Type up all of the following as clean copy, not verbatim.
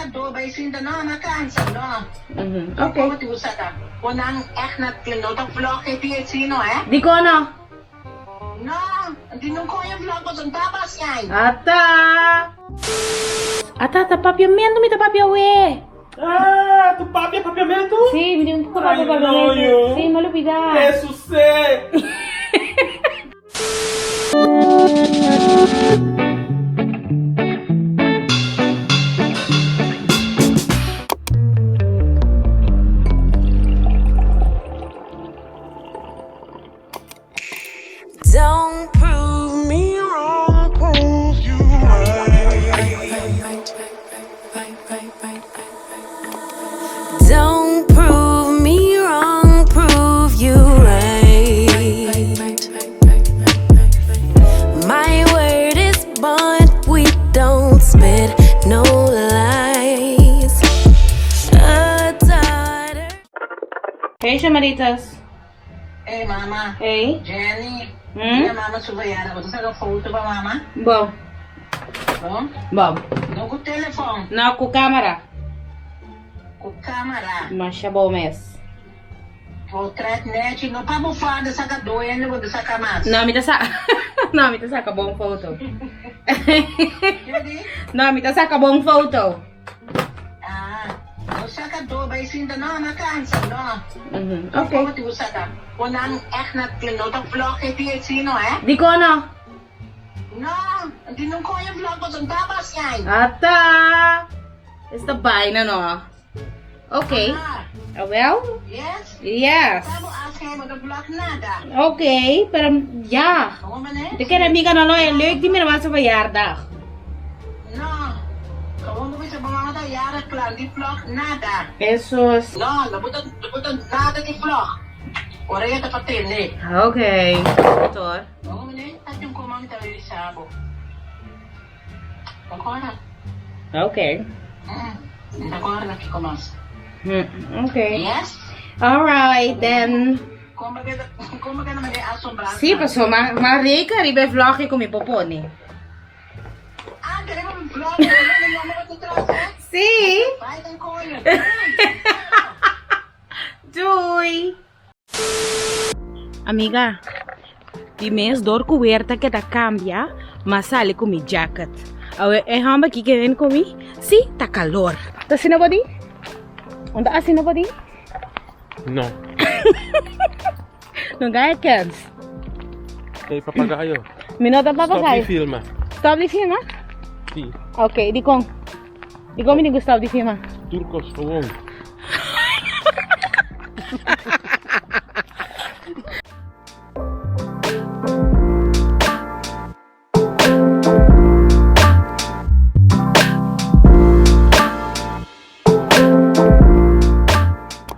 cadeau bij zien dan nog maar kansen, no? Okay. Wat doe je dat? Wanneer echt naar het dat vlog heeft hij het zien, no, hè? Di ko na. No, hindi nung ko yung vlog ko sa tabas yan. Ata! Ata, papiamento, mi papiawe. Ah, tu papiamento? Si, mi din ko Ay, papiamento. no, Si, malupida. Eso sé. Don't prove me wrong, prove you right. Don't prove me wrong, prove you right. My word is bond, we don't spit no lies. A daughter. Hey, Shamaritas. Hey, mama. Hey. Jenny. Hmm? Mama subayara ko. Sa foto ba, mama? Bom. Oh? Bom. No, ku telephone. Na ku camera. Ku camera. Masha bomes. Portrait net. No, pa mo fanda sa cadeau yan. No, sa kamas. No, mi sa. No, mi sa ka bong photo. Jadi? No, mi sa ka bong photo. Ah. No, sa cadeau bij zien dan nog maar kansen, no? Okay. Wat doe je dat? Wanneer echt naar het vlog heeft hij het zien, no, hè? Di ko na. No, hindi nung ko yung vlog ko sa tabas yan. Ata! Esta bay na, no? Okay. Ah, Well, yes? yes. Sabi as kayo mag-vlog nada. Okay, pero ja. Ako man eh? De kaya amiga na loe, leuk die meer was sa verjaardag. No. Gewoon mo sa mga nata, yara klang, di vlog nada. Esos. No, nabutan nada di vlog. Oraya tapatin eh. Okay. Ito. Ako man eh, at yung kumang tayo sa abo. Ako na. Okay. Ako na kikumas. Okay. Yes? Alright, then. Kung baga naman yung aso brasa. Sí, pues marika, ribe vlog ko mi popone. Ah, kaya mo vlog, ano mo matutrasa? Sí. Bye, ang koyo. Joy. Amiga, di mes dor cubierta que ta cambia, mas sale con mi jacket. Awe, hamba que ven con mi? Sí, ta calor. ¿Ta sinabadi? ¿Onda sinabadi? No. No gaya kens. Kay papagayo. Minota Stop papagay. di filma. Stop di filma? Si. Okay, di kong. Di kong mi stop di filma. Turcos gewoon.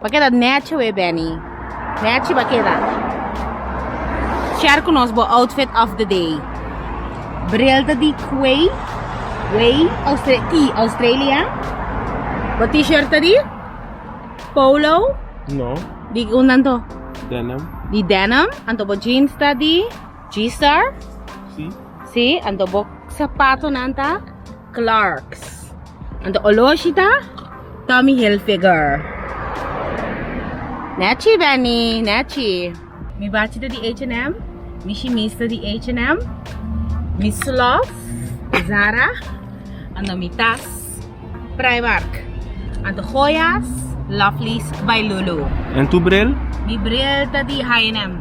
Pakeda netje we Benny. Netje pakeda. Share con ons bo outfit of the day. Bril di Quay. Way Australia. Wat t-shirt di? Polo. No. Di unan to. Denim. Di denim. Anto bo jeans di. G-Star. Si. Si. Anto bo sapato nanta. Clarks. Anto oloshita. Tommy Hilfiger. Nachi Benny. Nachi. Mi baci di H&M. Mishi mista di H&M. Mi Sloth. Zara. Ando mi tas. Primark. Ando joyas. Lovelies by Loeloe. En tu bril? Mi bril di H&M.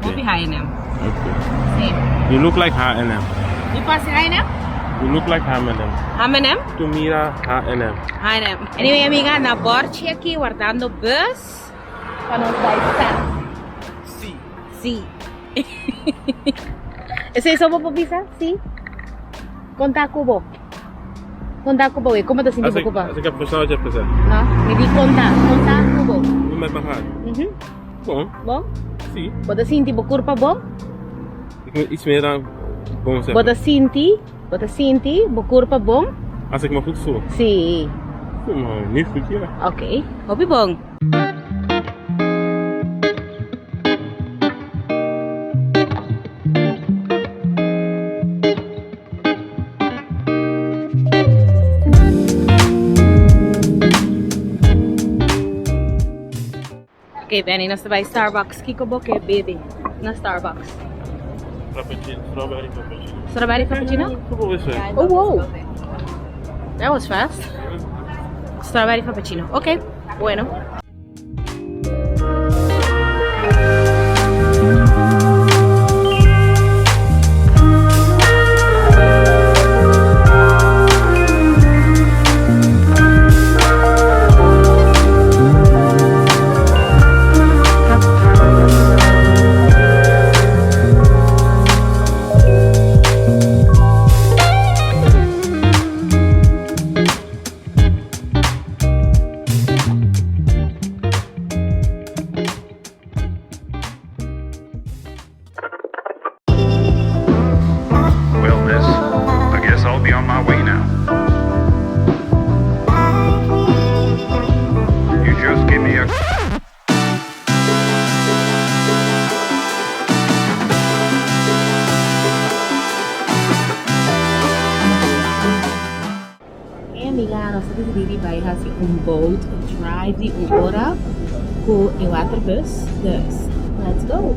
Mopi Okay. H&M. Okay. Same. You look like H&M. Mi pas H&M? You look like H&M. H&M? Tu mira H&M. H&M. Anyway, amiga, na borchi aqui, guardando bus. Para nos dar essa. Si. Sí. ¿Ese es po pisa? Sí. Conta kubo. Conta kubo, eh. ¿Cómo te sientes ocupada? Als ik heb verstaan, heb gezegd. No, me di conta. Conta kubo. Met mijn haar. Bon. Bom? Si. Bota sinti bukur pa bom? Ik moet iets meer dan bon zeggen. Bota sinti bukur pa bom? Als ik me goed voel. Sí. Voel me niet goed, ja. Okay. Hopi bong. Oké, Benny, nós vai Starbucks. Kiko boke, baby. Na Starbucks. Frappuccino, strawberry frappuccino. Strawberry frappuccino? What was it? Oh, whoa. That was fast. Strawberry frappuccino. Okay, bueno. Wij gaan een boot drive die ora voor een waterbus. Dus, let's go!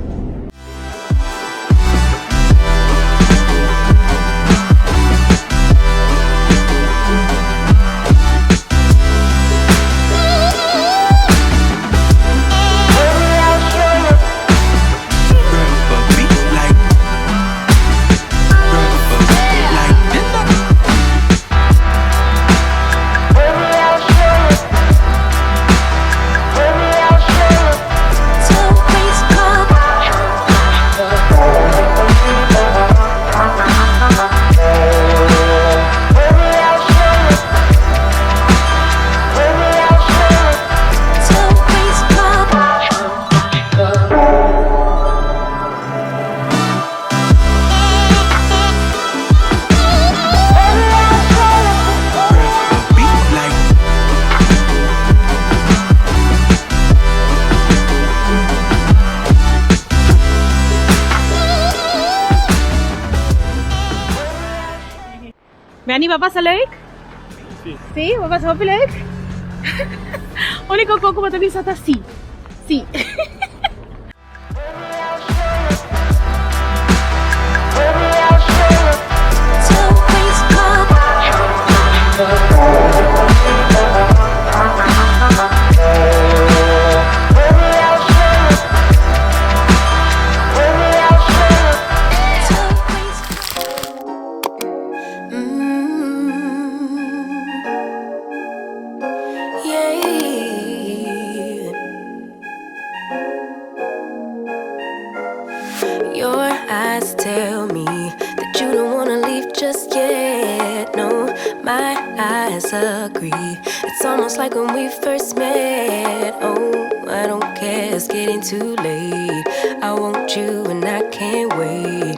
Benny, wat was er leuk? Zie, wat was er leuk? Oh, ik ook wat er is dat zie. Zie. Your eyes tell me that you don't wanna leave just yet. No, my eyes agree. It's almost like when we first met. Oh, I don't care, it's getting too late. I want you and I can't wait.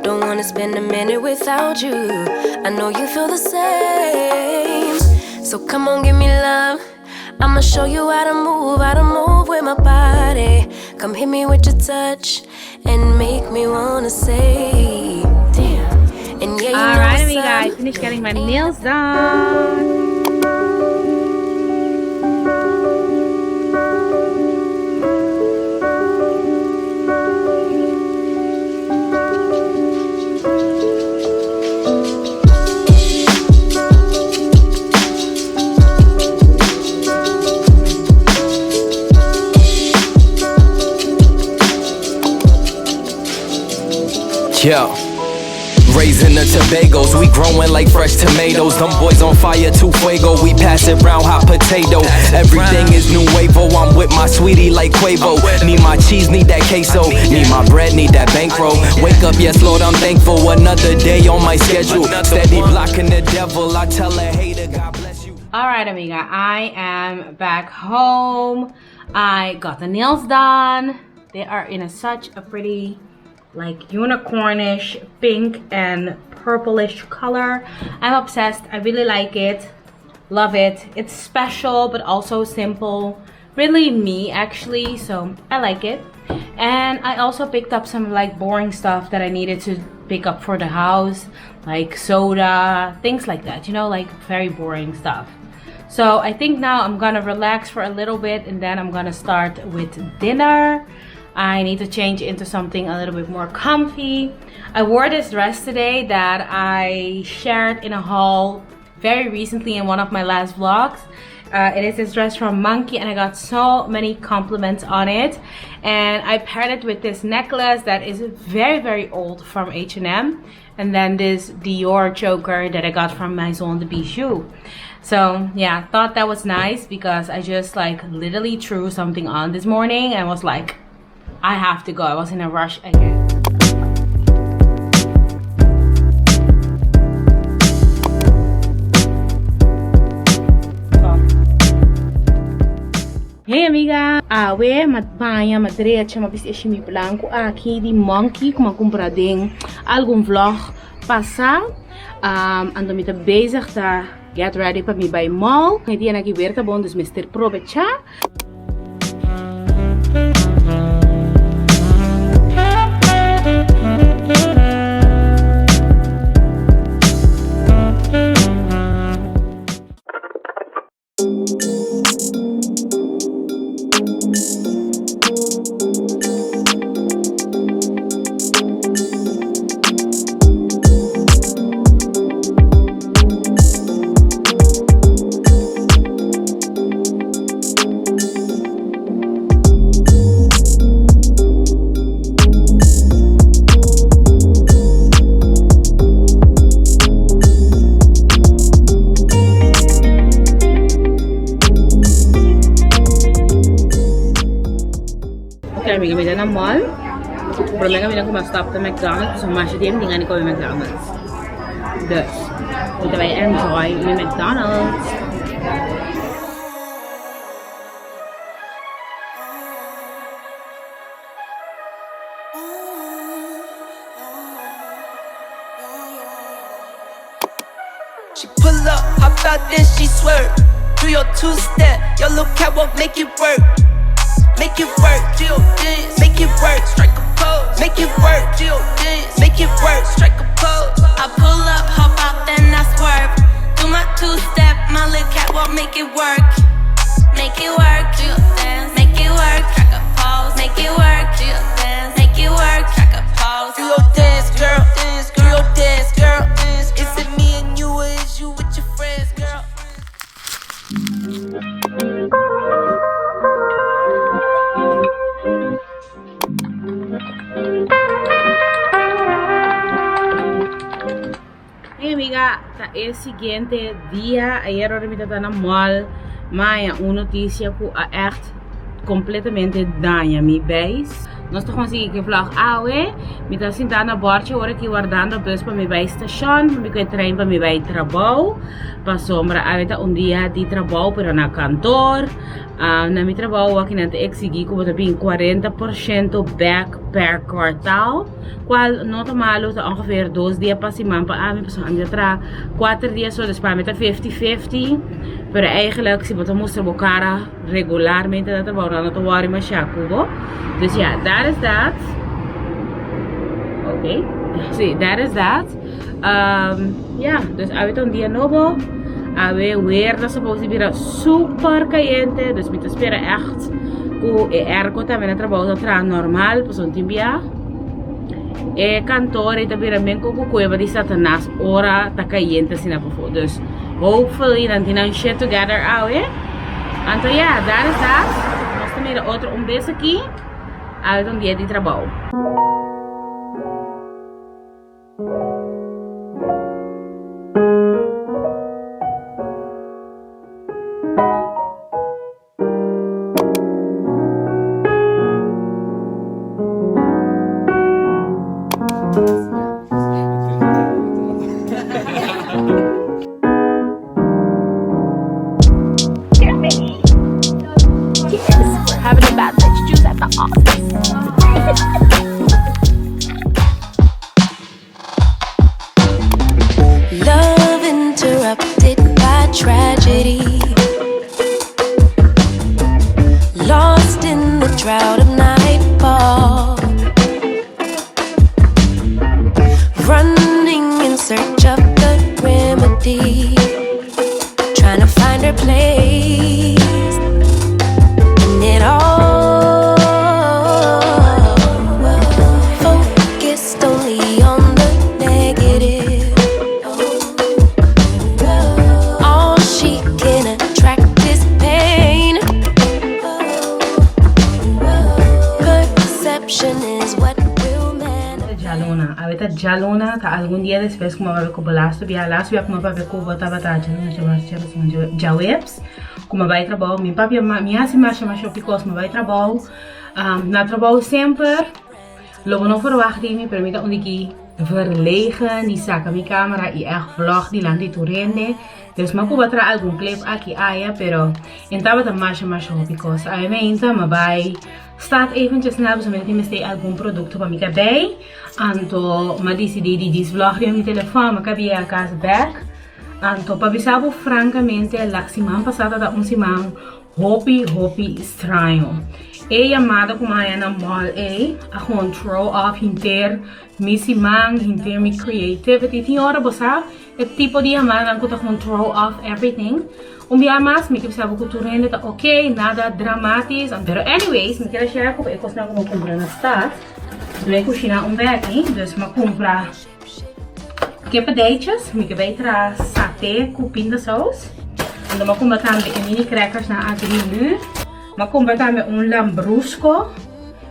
Don't wanna spend a minute without you. I know you feel the same. So come on, give me love. I'ma show you how to move with my body. Come hit me with your touch and make me wanna say, damn. And yeah, you Alright, know amiga, I finished getting my nails done. Yo, raising the Tobagos, we growing like fresh tomatoes. Them boys on fire, too fuego, we pass it round hot potato. Everything is nuevo, I'm with my sweetie like Quavo. Need my cheese, need that queso, need my bread, need that bankroll. Wake up, yes Lord, I'm thankful. Another day on my schedule, steady blocking the devil. I tell a hater, God bless you. Alright, amiga, I am back home. I got the nails done. They are in such a pretty, like, unicornish pink and purplish color. I'm obsessed. I really like it. Love it. It's special but also simple. Really me actually, so I like it. And I also picked up some like boring stuff that I needed to pick up for the house, like soda, things like that, you know, like very boring stuff. So I think now I'm gonna relax for a little bit and then I'm gonna start with dinner. I need to change into something a little bit more comfy. I wore this dress today that I shared in a haul very recently in one of my last vlogs. It is this dress from Monkey and I got so many compliments on it. And I paired it with this necklace that is very old from H&M. And then this Dior choker that I got from Maison de Bijou. So yeah, thought that was nice because I just like literally threw something on this morning and was like, I have to go. I was in a rush again. Hey amiga, awe matbanha, madrecha, uma vestido branco aqui de Monkey, como comprading algum vlog passar. Ando me bezig tá get ready para me by mall. E dia aqui ver tá bom, dus mister aproveitar. Kami na mall. Problema kami na stop sa McDonald's. So masya din hindi nga ni ko may McDonald's. Dus, kita ba enjoy may McDonald's. She pull up, hop out, then she swerve. Do your two-step, your little catwalk, make it work. Make it work, Jill dance. Make it work, strike a pose. Make it work, Jill dance. Make it work, strike a pose. I pull up, hop out, then I swerve. Do my two-step, my little catwalk, make it work. Make it work, Jill dance. Make it work, strike a pose. Make it work, Jill dance. Make it work, strike a pose. Do your dance, girl, dance, do your dance, girl, dance. Is it me and you, or is you with your friends, girl? Hey amiga, tá é seguinte dia, ayer eu me na mall, mas uma notícia que é echt completamente danha me base. Nós estamos conseguindo vlog awe, me tá sentando na borda, agora aqui guardando bus para me vai station, para me ir trein para me vai trabalho, para sombra aveta dia de trabalho para na cantor, na mi trabalho aqui na te exigi como também 40% back per kwartaal, qual não tá malo, tá ongeveer 2 dias para semana para mim, para mim tra 4 dias só, dus para mim tá 50-50, pero eigenlijk se botar mostra bocara regularmente na trabalho, não tô worry mais chacubo, dus ja, that is that. Okay, see, that is that. Yeah, dus aveta dia novo. Ave weer dat supposed to be super caliente, dus me espera echt que e ergo também na trabalho tra normal, pues un timbia. E cantore também bem com cueva de Satanás ora tá caliente assim na povo. Dus hopefully dan tinan shit together awe. Então yeah, that is that. Nós também outro beijo aqui. Ave dia de trabalho. jalona, tá algum dia depois como vai com balasto, via lá, subia como vai com botar batata, já webs, como vai trabalhar, minha papi, minha assim marcha picos, como vai trabalhar, na trabalho sempre, logo não verwacht die me permite om die verlegen, die saca minha câmera e vlog die land die toerende. Dus maar ik heb algum clip aqui aia, pero então tá mais picos. Aí me então me vai staat eventjes na so met me algum produto para mim bij. Anto me decidi de vlog de meu telefone, me cabia a casa back. Anto para bisabo francamente la semana passada da semana hopi estranho. E amada como a na mall a gewoon throw off inteiro missimang inteiro mi creativity. Tinha hora bossa é tipo de amada que tá gewoon throw off everything. Dia mais me que sabe que tu rende tá ok, nada dramático. Pero anyways, me quero share com eu costumava como comprar na stad. Me cozinhar aqui, dus me comprar kippendeetjes, me que vai tra saté com pindasaus. En dan comprar também mini crackers na agrilu. Me comprar também lambrusco.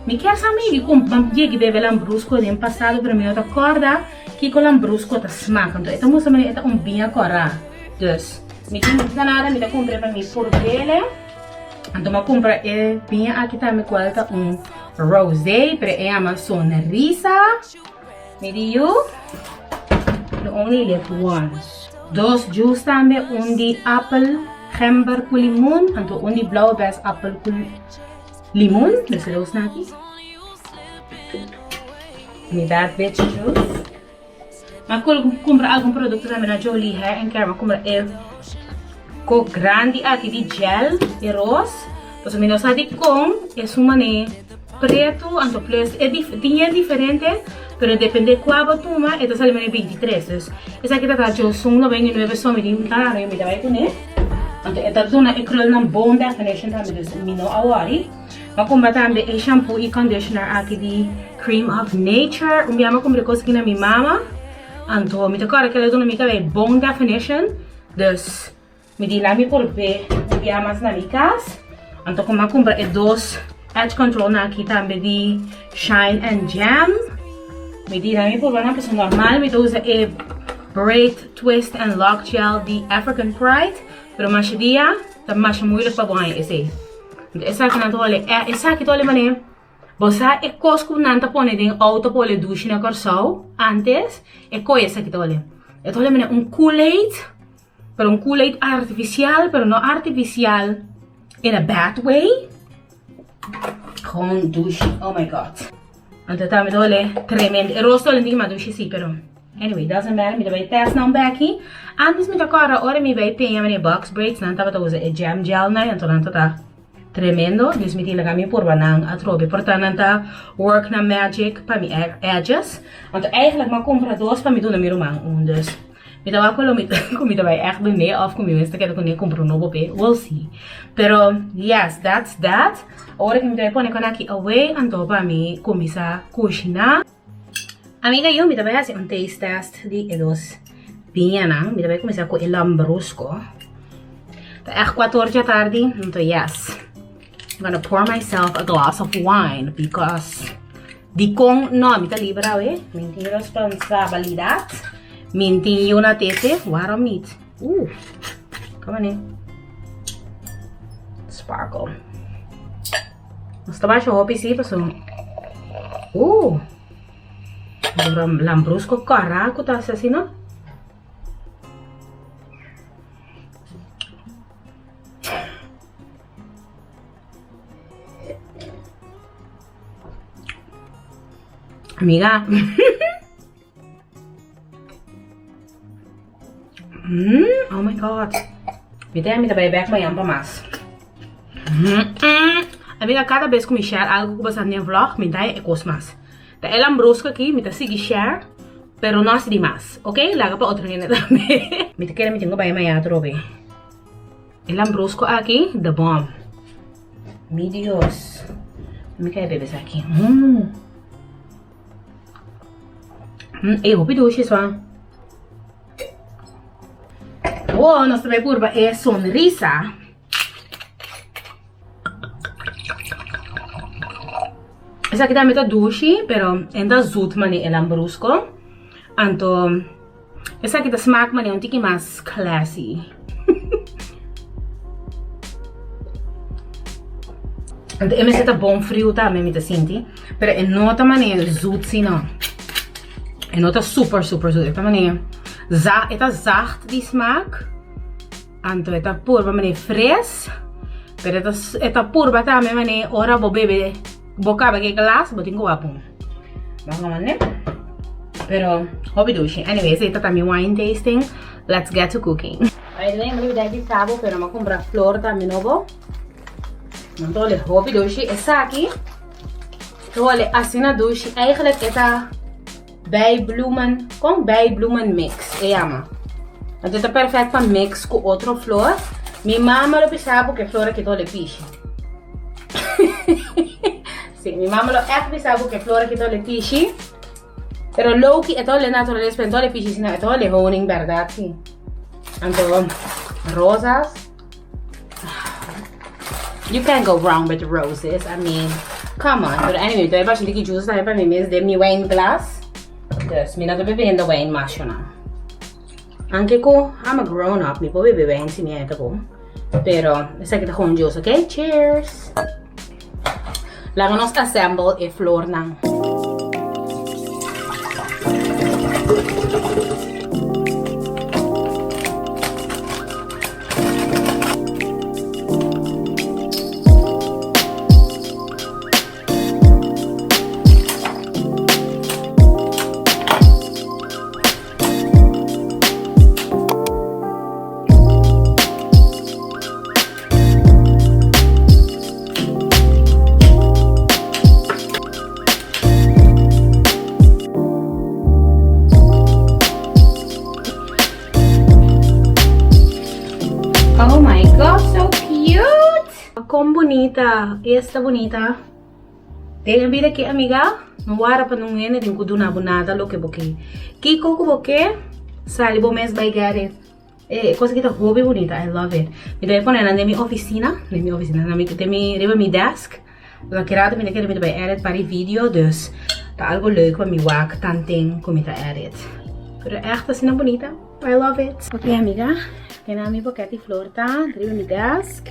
Me quer saber que comprei que bebe lambrusco no passado, pero me não acorda que o lambrusco tá smaak. Então moça me é bem corá. Dus me tem nada, me comprei para mim por dele. Então me comprei bem aqui também qualquer rosé, pero é uma sonrisa. Me dio. The only left ones. Dos juice também, de apple, gember com limão, então de blauwbes apple com limão, dus los na aqui. Me dá bitch juice. Mas comprar algum produto também na Jolie Hair and Care, mas comprar com grande aqui de gel e rosa. Então me não sabe como, é uma preto, então plus tinha diferente. Pero depende qual batuma, esta sale menos 23. Entonces, esa aquí está yo son 99 son me claro, yo me daba con él. Entonces, esta zona es creo una bone definition también, entonces me no awari. Vamos comprar también el shampoo y conditioner aquí de Cream of Nature. Un día me compré cosas que na mi mama. Entonces, me toca que la zona me cabe bone definition. Dus, me di la mi por ver un día más na mi casa. Entonces, me compré dos edge control na aquí también de Shine and Jam. Me di namin po ba na person normal, me usa braid, twist and lock gel de African Pride, pero mas dia tá mais moeilijk para banhar esse. Essa que não tole, essa que tole mané. Bossa é cosco não tá pone de auto pole douche na Curacao antes, é coi essa que tole. É tole mané Kool-Aid, pero Kool-Aid artificial, pero não artificial in a bad way. Gewoon douche, oh my god. Então tá me dole tremendo. Eu rosto não digo mais douche sim, pero anyway, doesn't matter. Me dá vai test não back. Antes me toca agora me vai penha me box braids, não tava usa jam gel na, então não tá tremendo. Dus me tira kami por banang atrobe. Portanto não tá work na magic para me edges. Então eigenlijk maar compra dois para me doen na meu man. Dus me dá aquilo me dá vai echt doen nee of comigo esta que eu nem compro novo pe. We'll see. Pero yes, that's that. Agora que me dá pone aqui away, então para mim começar a cozinhar. Amiga, eu me dá vai fazer taste test de edos pinha, me dá vai começar com o lambrusco. Tá echt 4 horas da tarde, então yes. I'm gonna pour myself a glass of wine because di kong no, me tá libra we. Minti responsabilidad. Minti una tete, waarom niet? Come on in. Sparkle. Basta ba siya hopi si paso? Lambrusco caraco tá assim, não? Amiga. Oh my god. Minta me também back amanhã para mais. Amiga, cada vez que me share algo que você tem vlog, me dá é coisa mais. Tá ela lambrusco aqui, me tá seguir share, pero não se demais, ok? Laga para outro gente também. Me quer me tenho para amanhã trobe. El lambrusco aqui, the bomb. Mi Dios. Me quer beber isso aqui. Eu vou pedir só. Nossa curva é sonrisa. Essa aqui também tá doce, pero ainda zoet mani el lambrusco. Anto, essa aqui tá smaak maar um tiki mais classy. Anto, eu me senta bom frio também, me tá senti. Pero é nota maneira zoet sim não. É nota super zoet. Esta maneira, é zacht die smaak. Anto, é purba maneira fres. Pero é purba também maneira ora bo bebe. Boca que glas, botinho guapo. Vamos lá, né? Pero, hobby douche. Anyways, esta também wine tasting. Let's get to cooking. Aí lembro daqui sabo, pero vou comprar flor também novo. Então, olha, hobby douche. Essa aqui, olha, assim na douche. Eigenlijk esta bijbloemen, com bijbloemen mix. É ama. Então, é perfeito para mix com outra flor. Minha mama lo pensava que flor aqui toda piche. Sim, minha mama lo echt pensava que flor aqui toda piche. Pero Loki é todo natural, pero todo piche, é todo honing, verdade? Sim. Então, rosas. You can't go wrong with roses. I mean, come on. But anyway, então eu bastante que juice também para mim mesmo de meu wine glass. Dus, eu não tô bebendo wine macho não. Anche com I'm a grown up, me pode beber wine se me é bom. Pero, essa aqui tá com juice, ok? Cheers! Lá nós assemble e flor não. Oh my god, so cute! Como bonita! Esta bonita. Tem vida aqui, amiga. Não era para não ir, tem que dar uma bonada, lo que boque. Que coco boque? Sali bom mês vai get é coisa que tá hobby bonita. I love it. Me deve pôr na minha oficina, de minha desk. Eu quero me querer bij edit para vídeo, dus tá algo leuk para me werk tanting com me edit. Pero echt assim bonita. I love it. Ok, amiga. Kaya namin buketi flor ta, drive mi desk.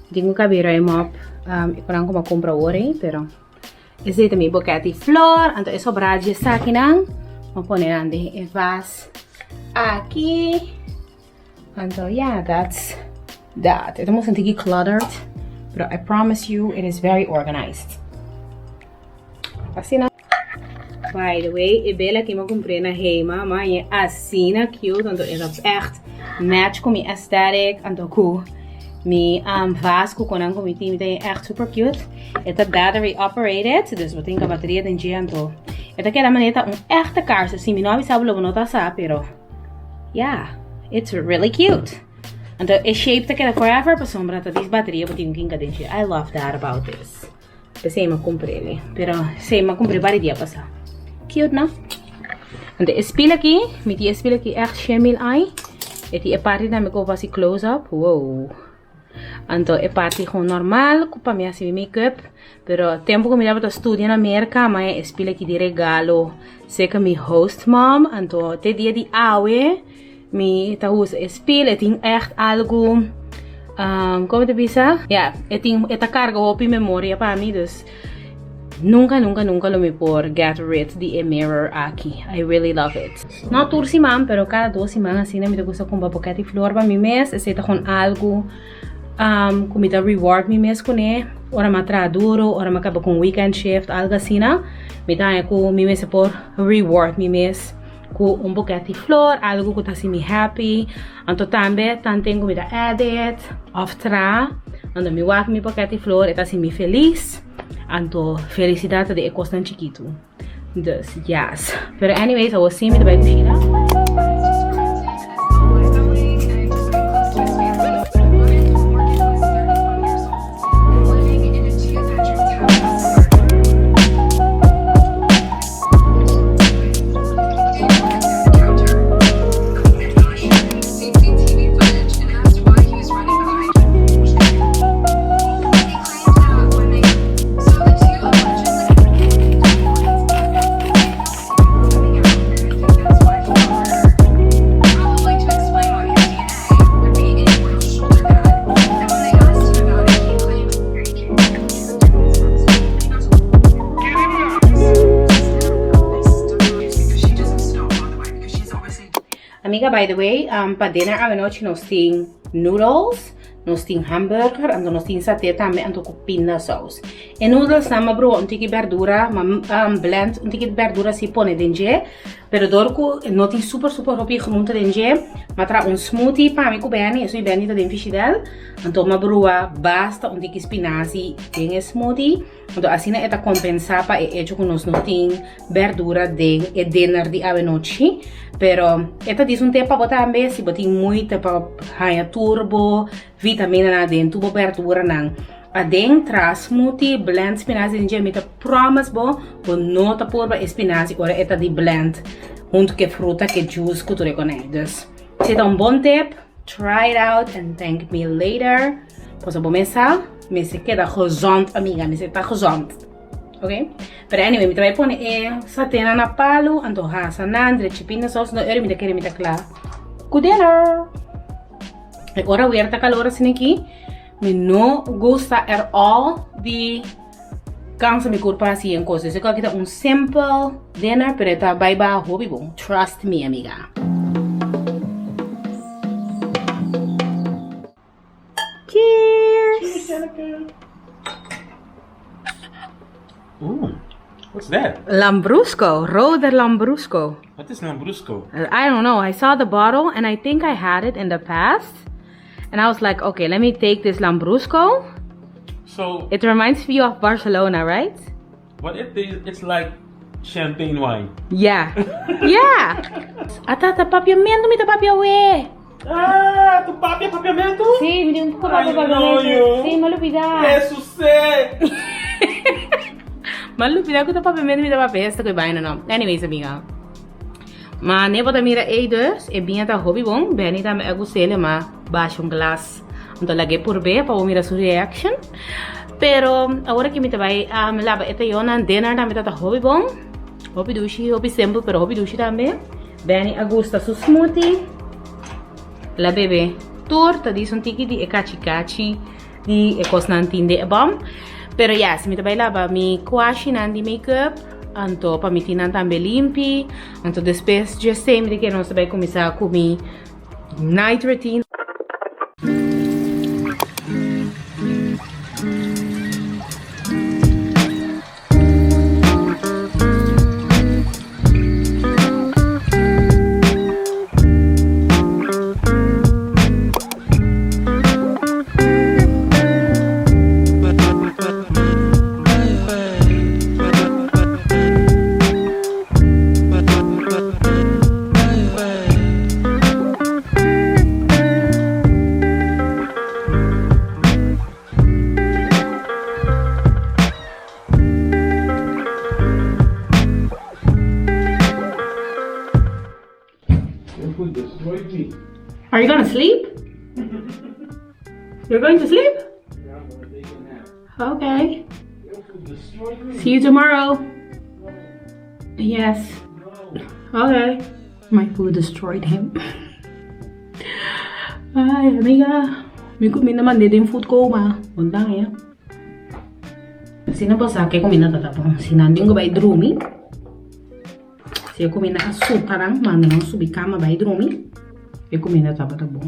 Hindi ko kabira yung mop. Parang ko makumpra ori, pero esse também buketi flor. Então, esse sobradinho está aqui não. Vou pôr nele e vas aqui. Então, yeah, that's that. Ito mo senti cluttered, but I promise you, it is very organized. Assim na. By the way, e bela que eu comprei na Heima, mas é assim na cute, então é echt match com minha aesthetic, então com minha vaso com a comida, é echt super cute. É battery operated, dus eu tenho a bateria dentro, então é daquela maneira echte kaars, assim, meu nome sabe logo não tá só, pero yeah, it's really cute. Então é shape daquela forever, para sombra tá bateria, eu tenho que dentro. I love that about this. Pensei em comprei ele, pero sei me comprei vários dias passar. Cute, não? Então, esse espelho aqui, met die espelho aqui echt schimmel ai. Esse é parte da minha cova assim close up. Wow. Então, é parte com normal, com minha assim make-up. Pero tempo que me dava estudar na América, mas espelho aqui de regalo, sei que minha host mom. Então, até dia de aue, me tá usa espelho, tem echt algo, como te bisa? Yeah, tem carga op memória para mim, dus nunca lo me por get rid de mirror aqui. I really love it. Não toda semana, pero cada 2 semanas assim, me gusta comprar um pouquinho de flor para mim mês. Esse tá com algo, como me reward me mês com ele. Ora me traduro, ora me acaba com weekend shift, algo assim, né? Me dá com me mês por reward me mês com um pouquinho de flor, algo que tá assim me happy. Então também tenho me dar edit, of tra. Então me work me pouquinho de flor, tá assim me feliz. Anto felicidade de costan chiquito. Dus, yes. Pero anyways, I will see you by Kusina. by the way, para dinner à noite nós tem noodles, nós tem hambúrguer, e nós tem satê também, e com pinda sauce. E noodles na bro, um tique verdura, blend, um tique verdura se põe dentro, pero dorco não tem super hopi groente dentro, mas tra um smoothie para mim com bem, isso é bem da fishidel, então uma broa basta um tique spinaci tem smoothie, então assim é para compensar para hecho que nós não tem verdura de dinner de à noite. Pero esta diz um tempo para botar também, se botar muito para ganhar turbo, vitamina na dentro, tubo verdura não. Adentro, smoothie, blend spinaci em dia, meta promise bom, não tá por spinaci, agora esta de blend, junto com fruta, que juice, que tu reconheces. Se é um bom tip, try it out and thank me later. Posso começar? Me se queda gezond, amiga, me se tá gezond. Ok? Pero anyway, me vai pôr satena na palo, então rasa nandre, chipina sauce, não eu me quero me claro. Good dinner. Agora o ar tá calor assim aqui. Me não gosta at all de cansa me corpo assim em coisas. Eu quero um simple dinner, pero tá bem baixo, bom. Trust me, amiga. Cheers. Ooh, what's that? Lambrusco, Roder Lambrusco. What is Lambrusco? I don't know. I saw the bottle and I think I had it in the past. And I was like, okay, let me take this Lambrusco. So, It reminds me of Barcelona, right? but it's like champagne wine. Yeah. Yeah. Atata papiamento, me papiawe. Ah, tu papiamento? Sí, me dio un poco I know you. Sí, malupida. Eso sé. Malupida ko to papiamento, me papia. Esta ko iba na. Anyways, amiga. Ma ne bota mira dus, e binha ta hobby bom, beni ta me agusele ma baixo glass. Então lagi por ver para mira sua reaction. Pero agora que me vai lava eta yona dinner ta me ta hobby bom. Hobby dushi, hobby simple, pero hobby dushi também. Beni agusta su smoothie. La bebe torta di son tiki di ekachi di ekosnantinde e bom. Pero yes, me vai lava mi quashi nandi makeup. Anto para me tirar também limpi. Anto depois já sempre que nós vai começar a comer night routine. Are you gonna sleep? You're going to sleep? Yeah, I'm gonna take a nap. Okay. Your food destroyed me. See you tomorrow. No. Yes. No. Okay. My food destroyed him. Ay, amiga. May kumin naman din food coma. Undang ya. Sino ba sa akin kumin na tatapong? Sinanding ko ba idrumi? Siya kumin na aso parang mana ng subikama ba idrumi? Eu comi na taba bom.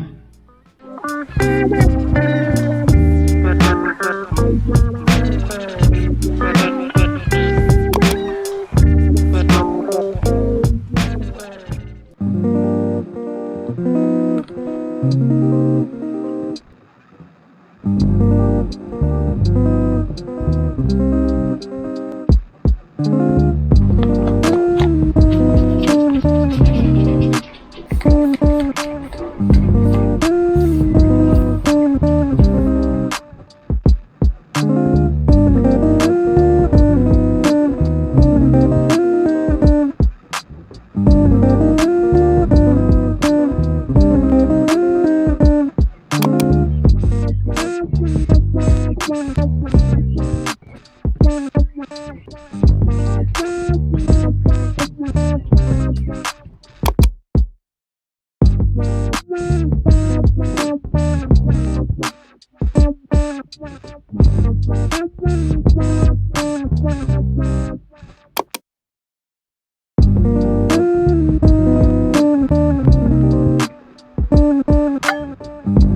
you.